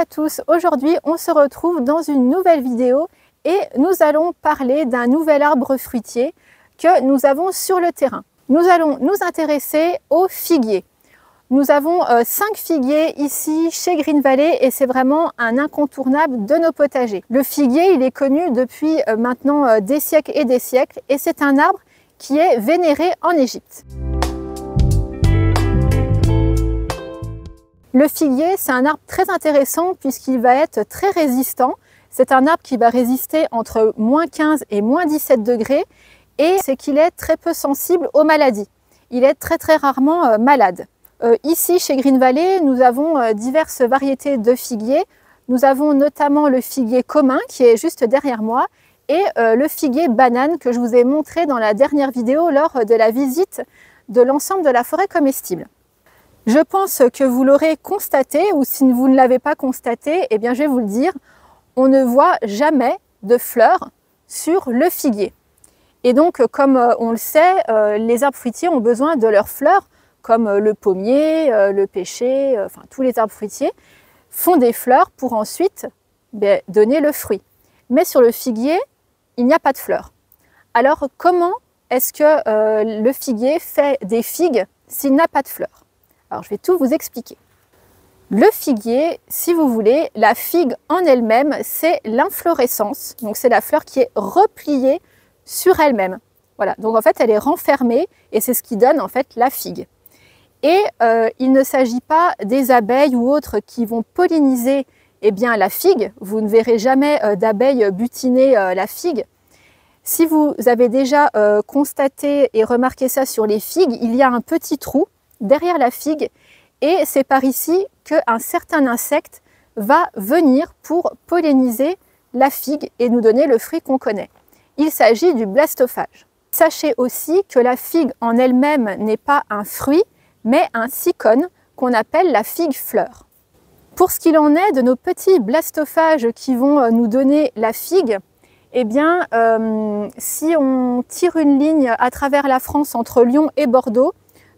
à tous, aujourd'hui on se retrouve dans une nouvelle vidéo et nous allons parler d'un nouvel arbre fruitier que nous avons sur le terrain. Nous allons nous intéresser aux figuiers. Nous avons 5 figuiers ici chez Green Valley et c'est vraiment un incontournable de nos potagers. Le figuier, il est connu depuis maintenant des siècles et c'est un arbre qui est vénéré en Égypte. Le figuier, c'est un arbre très intéressant puisqu'il va être très résistant. C'est un arbre qui va résister entre -15 et -17 degrés et c'est qu'il est très peu sensible aux maladies. Il est très rarement malade. Ici, chez Green Valley, nous avons diverses variétés de figuiers. Nous avons notamment le figuier commun qui est juste derrière moi et le figuier banane que je vous ai montré dans la dernière vidéo lors de la visite de l'ensemble de la forêt comestible. Je pense que vous l'aurez constaté, ou si vous ne l'avez pas constaté, eh bien je vais vous le dire, on ne voit jamais de fleurs sur le figuier. Et donc, comme on le sait, les arbres fruitiers ont besoin de leurs fleurs, comme le pommier, le pêcher, enfin tous les arbres fruitiers, font des fleurs pour ensuite donner le fruit. Mais sur le figuier, il n'y a pas de fleurs. Alors, comment est-ce que le figuier fait des figues s'il n'a pas de fleurs ? Alors, je vais tout vous expliquer. Le figuier, si vous voulez, la figue en elle-même, c'est l'inflorescence. Donc, c'est la fleur qui est repliée sur elle-même. Voilà. Donc, en fait, elle est renfermée et c'est ce qui donne, en fait, la figue. Et il ne s'agit pas des abeilles ou autres qui vont polliniser la figue. Vous ne verrez jamais d'abeilles butiner la figue. Si vous avez déjà constaté et remarqué ça sur les figues, il y a un petit trou derrière la figue et c'est par ici qu'un certain insecte va venir pour polliniser la figue et nous donner le fruit qu'on connaît. Il s'agit du blastophage. Sachez aussi que la figue en elle-même n'est pas un fruit, mais un sycone qu'on appelle la figue fleur. Pour ce qu'il en est de nos petits blastophages qui vont nous donner la figue, eh bien, si on tire une ligne à travers la France entre Lyon et Bordeaux,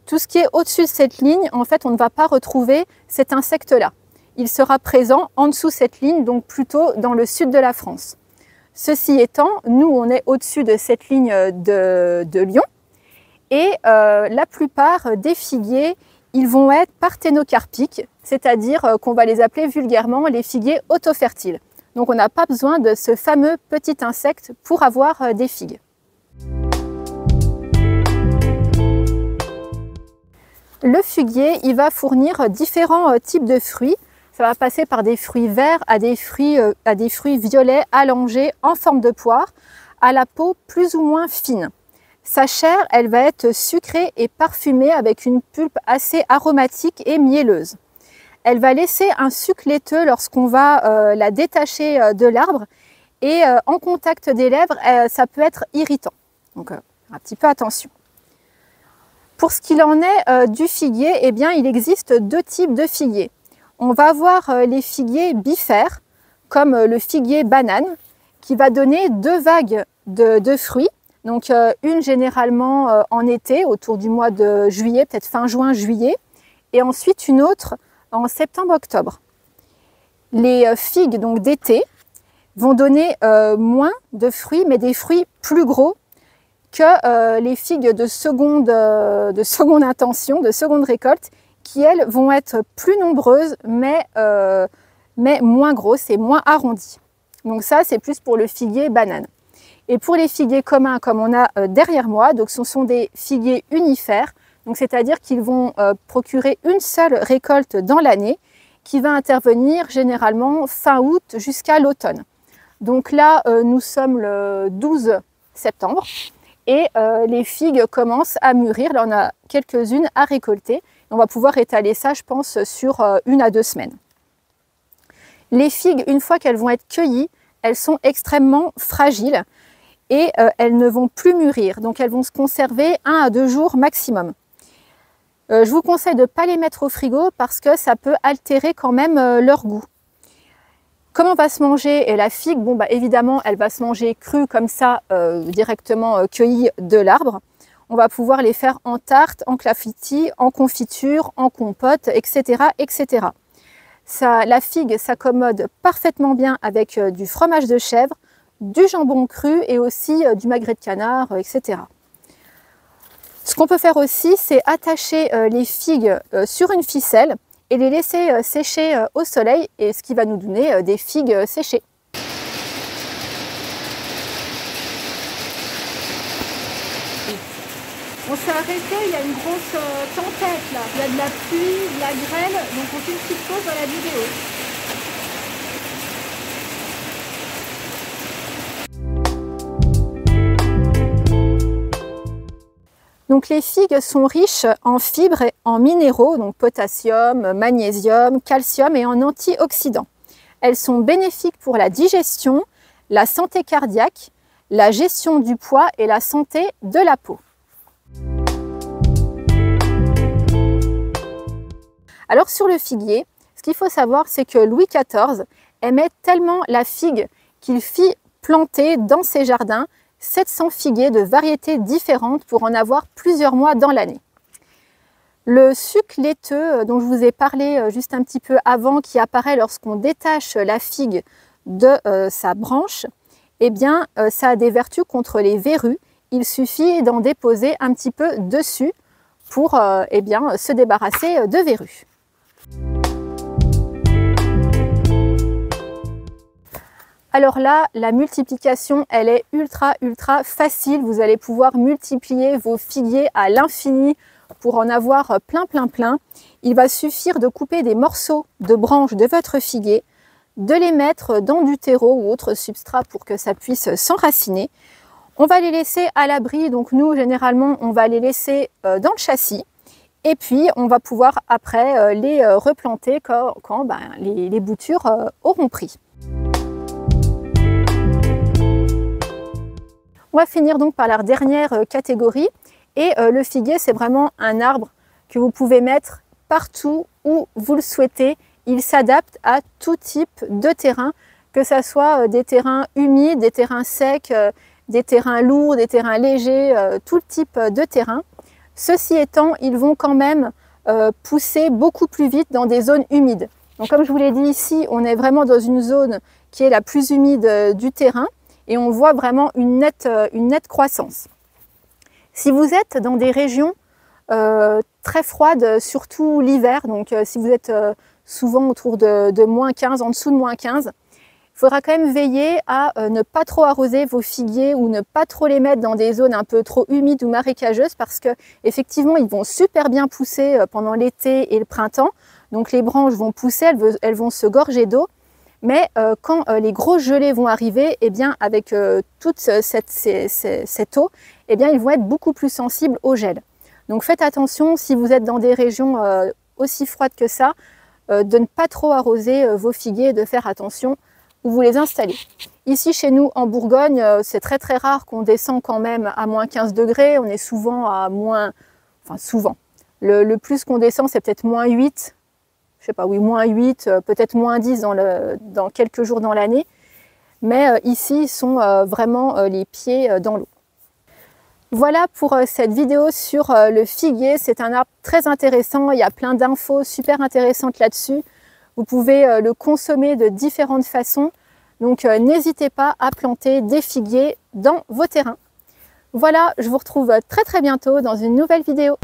tout ce qui est au-dessus de cette ligne, en fait, on ne va pas retrouver cet insecte-là. Il sera présent en dessous de cette ligne, donc plutôt dans le sud de la France. Ceci étant, nous, on est au-dessus de cette ligne de Lyon et la plupart des figuiers, ils vont être parthénocarpiques, c'est-à-dire qu'on va les appeler vulgairement les figuiers autofertiles. Donc, on n'a pas besoin de ce fameux petit insecte pour avoir des figues. Le figuier, il va fournir différents types de fruits. Ça va passer par des fruits verts à des fruits violets allongés en forme de poire, à la peau plus ou moins fine. Sa chair, elle va être sucrée et parfumée avec une pulpe assez aromatique et mielleuse. Elle va laisser un suc laiteux lorsqu'on va la détacher de l'arbre et en contact des lèvres, ça peut être irritant. Donc un petit peu attention. Pour ce qu'il en est du figuier, eh bien, il existe 2 types de figuiers. On va avoir les figuiers bifères, comme le figuier banane, qui va donner 2 vagues de fruits. Donc une généralement en été, autour du mois de juillet, peut-être fin juin, juillet, et ensuite une autre en septembre-octobre. Les figues donc d'été vont donner moins de fruits, mais des fruits plus gros que les figues de seconde intention, de seconde récolte, qui elles vont être plus nombreuses, mais moins grosses et moins arrondies. Donc ça, c'est plus pour le figuier banane. Et pour les figuiers communs, comme on a derrière moi, donc ce sont des figuiers unifères, donc c'est-à-dire qu'ils vont procurer une seule récolte dans l'année, qui va intervenir généralement fin août jusqu'à l'automne. Donc là, nous sommes le 12 septembre. Et les figues commencent à mûrir. Là, on a quelques-unes à récolter. On va pouvoir étaler ça, je pense, sur 1 à 2 semaines. Les figues, une fois qu'elles vont être cueillies, elles sont extrêmement fragiles et elles ne vont plus mûrir. Donc, elles vont se conserver 1 à 2 jours maximum. Je vous conseille de ne pas les mettre au frigo parce que ça peut altérer quand même leur goût. Comment va se manger la figue? Bon, évidemment, elle va se manger crue comme ça, directement cueillie de l'arbre. On va pouvoir les faire en tarte, en clafoutis, en confiture, en compote, etc., etc. La figue s'accommode parfaitement bien avec du fromage de chèvre, du jambon cru et aussi du magret de canard, etc. Ce qu'on peut faire aussi, c'est attacher les figues sur une ficelle et les laisser sécher au soleil, et ce qui va nous donner des figues séchées. On s'est arrêté, il y a une grosse tempête là, il y a de la pluie, de la grêle, donc on fait une petite pause dans la vidéo. Donc les figues sont riches en fibres et en minéraux, donc potassium, magnésium, calcium et en antioxydants. Elles sont bénéfiques pour la digestion, la santé cardiaque, la gestion du poids et la santé de la peau. Alors sur le figuier, ce qu'il faut savoir, c'est que Louis XIV aimait tellement la figue qu'il fit planter dans ses jardins 700 figuiers de variétés différentes pour en avoir plusieurs mois dans l'année. Le suc laiteux dont je vous ai parlé juste un petit peu avant, qui apparaît lorsqu'on détache la figue de sa branche, eh bien ça a des vertus contre les verrues. Il suffit d'en déposer un petit peu dessus pour eh bien, se débarrasser de verrues. Alors là, la multiplication, elle est ultra facile. Vous allez pouvoir multiplier vos figuiers à l'infini pour en avoir plein. Il va suffire de couper des morceaux de branches de votre figuier, de les mettre dans du terreau ou autre substrat pour que ça puisse s'enraciner. On va les laisser à l'abri, donc nous généralement on va les laisser dans le châssis, et puis on va pouvoir après les replanter quand les boutures auront pris. On va finir donc par la dernière catégorie, et le figuier, c'est vraiment un arbre que vous pouvez mettre partout où vous le souhaitez. Il s'adapte à tout type de terrain, que ce soit des terrains humides, des terrains secs, des terrains lourds, des terrains légers, tout type de terrain. Ceci étant, ils vont quand même pousser beaucoup plus vite dans des zones humides. Donc comme je vous l'ai dit ici, on est vraiment dans une zone qui est la plus humide du terrain, et on voit vraiment une nette croissance. Si vous êtes dans des régions très froides, surtout l'hiver, donc si vous êtes souvent autour de -15, en dessous de -15, il faudra quand même veiller à ne pas trop arroser vos figuiers ou ne pas trop les mettre dans des zones un peu trop humides ou marécageuses, parce que effectivement ils vont super bien pousser pendant l'été et le printemps. Donc les branches vont pousser, elles vont se gorger d'eau. Mais quand les grosses gelées vont arriver, eh bien, avec toute cette eau, eh bien, ils vont être beaucoup plus sensibles au gel. Donc faites attention, si vous êtes dans des régions aussi froides que ça, de ne pas trop arroser vos figuiers et de faire attention où vous les installez. Ici chez nous en Bourgogne, c'est très rare qu'on descend quand même à -15 degrés. On est souvent à souvent. Le plus qu'on descend, c'est peut-être -8. Je sais pas, oui, -8, peut-être -10 dans quelques jours dans l'année. Mais ici, ils sont vraiment les pieds dans l'eau. Voilà pour cette vidéo sur le figuier. C'est un arbre très intéressant. Il y a plein d'infos super intéressantes là-dessus. Vous pouvez le consommer de différentes façons. Donc n'hésitez pas à planter des figuiers dans vos terrains. Voilà, je vous retrouve très bientôt dans une nouvelle vidéo.